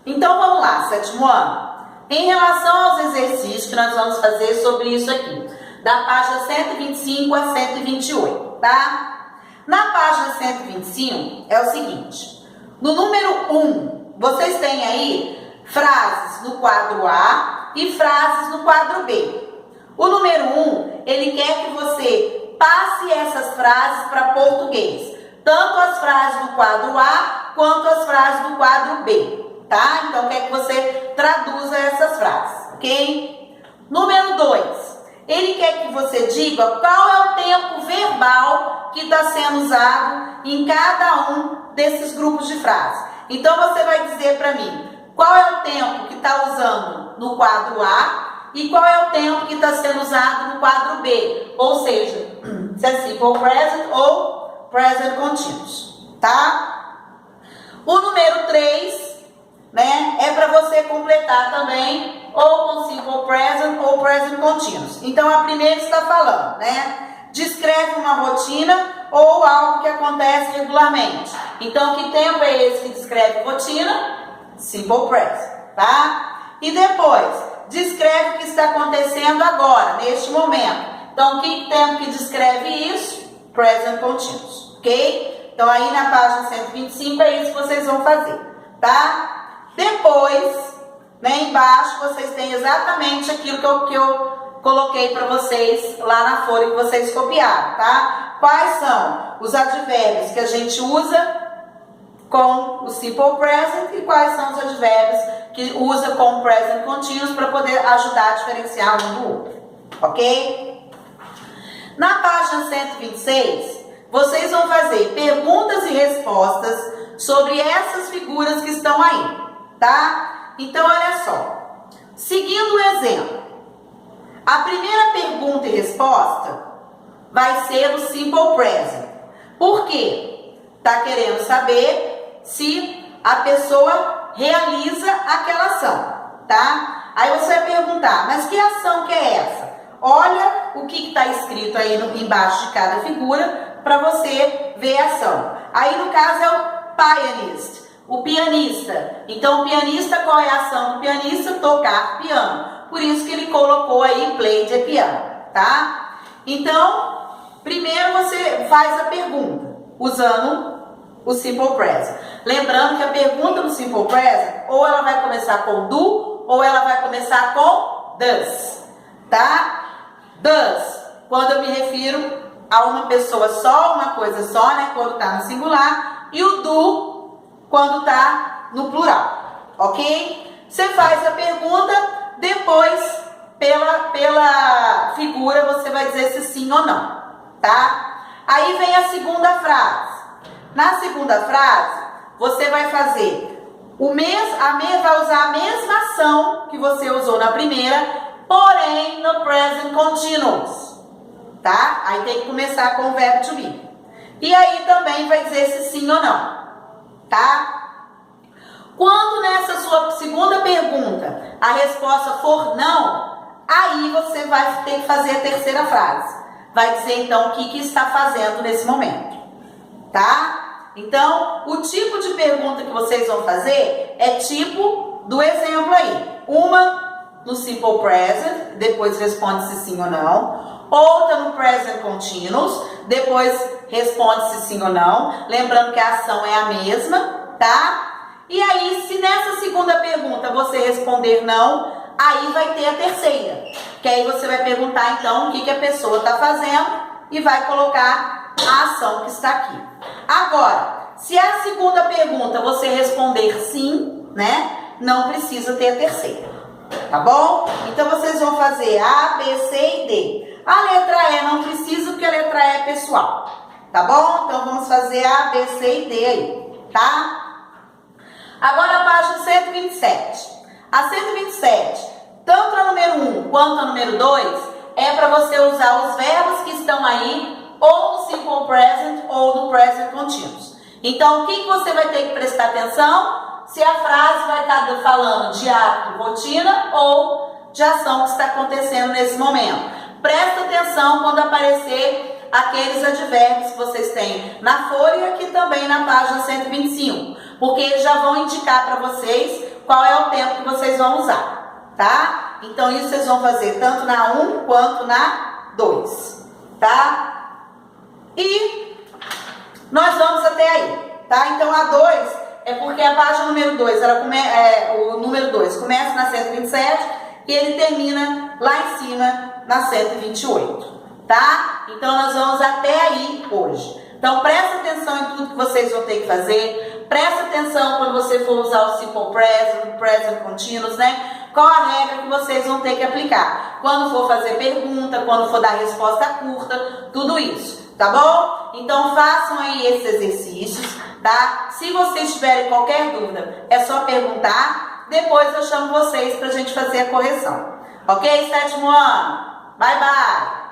Então vamos lá, sétimo ano. Em relação aos exercícios que nós vamos fazer sobre isso aqui, da página 125 a 128, tá? Na página 125 é o seguinte: no número 1, vocês têm aí frases no quadro A e frases no quadro B. O número 1, ele quer que você passe essas frases para português, tanto as frases do quadro A quanto as frases do quadro B. Tá? Então, quer que você traduza essas frases, ok? Número 2, ele quer que você diga qual é o tempo verbal que está sendo usado em cada um desses grupos de frases. Então, você vai dizer para mim qual é o tempo que está usando no quadro A e qual é o tempo que está sendo usado no quadro B. Ou seja, se é simple present ou present continuous, tá? O número 3... é para você completar também ou com simple present ou present continuous. Então, a primeira está falando, descreve uma rotina ou algo que acontece regularmente. Então, que tempo é esse que descreve rotina? Simple present, tá? E depois, descreve o que está acontecendo agora, neste momento. Então, que tempo que descreve isso? Present continuous, ok? Então, aí na página 125 é isso que vocês vão fazer, tá? Depois, embaixo, vocês têm exatamente aquilo que eu coloquei para vocês lá na folha que vocês copiaram, tá? Quais são os advérbios que a gente usa com o simple present e quais são os advérbios que usa com o present continuous para poder ajudar a diferenciar um do outro, ok? Na página 126, vocês vão fazer perguntas e respostas sobre essas figuras que estão aí. Tá? Então, olha só. Seguindo o exemplo, a primeira pergunta e resposta vai ser o simple present. Por quê? Tá querendo saber se a pessoa realiza aquela ação, tá? Aí você vai perguntar, mas que ação que é essa? Olha o que está escrito aí embaixo de cada figura para você ver a ação. Aí, no caso, é o pianist. O pianista. Então, o pianista, qual é a ação do pianista? Tocar piano. Por isso que ele colocou aí play the piano, tá? Então, primeiro você faz a pergunta, usando o simple present. Lembrando que a pergunta no simple present, ou ela vai começar com do, ou ela vai começar com does, tá? Does, quando eu me refiro a uma pessoa só, uma coisa só, quando tá no singular, e o do, quando está no plural, ok? Você faz a pergunta, depois, pela figura, você vai dizer se sim ou não, tá? Aí vem a segunda frase. Na segunda frase, você vai fazer vai usar a mesma ação que você usou na primeira, porém no present continuous, tá? Aí tem que começar com o verbo to be. E aí também vai dizer se sim ou não. Tá? Quando nessa sua segunda pergunta a resposta for não, aí você vai ter que fazer a terceira frase. Vai dizer então o que está fazendo nesse momento, tá? Então, o tipo de pergunta que vocês vão fazer é tipo do exemplo aí. Uma no simple present, depois responde se sim ou não. Outra no present continuous, depois responde se sim ou não. Lembrando que a ação é a mesma, tá? E aí, se nessa segunda pergunta você responder não, aí vai ter a terceira. Que aí você vai perguntar então o que a pessoa está fazendo e vai colocar a ação que está aqui. Agora, se a segunda pergunta você responder sim, não precisa ter a terceira. Tá bom? Então, vocês vão fazer A, B, C e D. A letra E não precisa, porque a letra E é pessoal. Tá bom? Então, vamos fazer A, B, C e D aí. Tá? Agora, a página 127. A 127, tanto a número 1 quanto a número 2, é para você usar os verbos que estão aí, ou no simple present, ou no present continuous. Então, o que você vai ter que prestar atenção? Se a frase vai estar falando de ato, rotina ou de ação que está acontecendo nesse momento. Presta atenção quando aparecer aqueles advérbios que vocês têm na folha e aqui também na página 125, porque eles já vão indicar para vocês qual é o tempo que vocês vão usar, tá? Então, isso vocês vão fazer tanto na 1 quanto na 2, tá? E nós vamos até aí, tá? Então, a 2 é porque a página número 2, o número 2 começa na 127 e ele termina lá em cima na 128, tá? Então, nós vamos até aí hoje. Então, presta atenção em tudo que vocês vão ter que fazer. Presta atenção quando você for usar o Simple Present, Present Continuous, né? Qual a regra que vocês vão ter que aplicar? Quando for fazer pergunta, quando for dar resposta curta, tudo isso, tá bom? Então, façam aí esses exercícios, tá? Se vocês tiverem qualquer dúvida, é só perguntar. Depois eu chamo vocês pra gente fazer a correção. Ok, 7º ano? Bye, bye!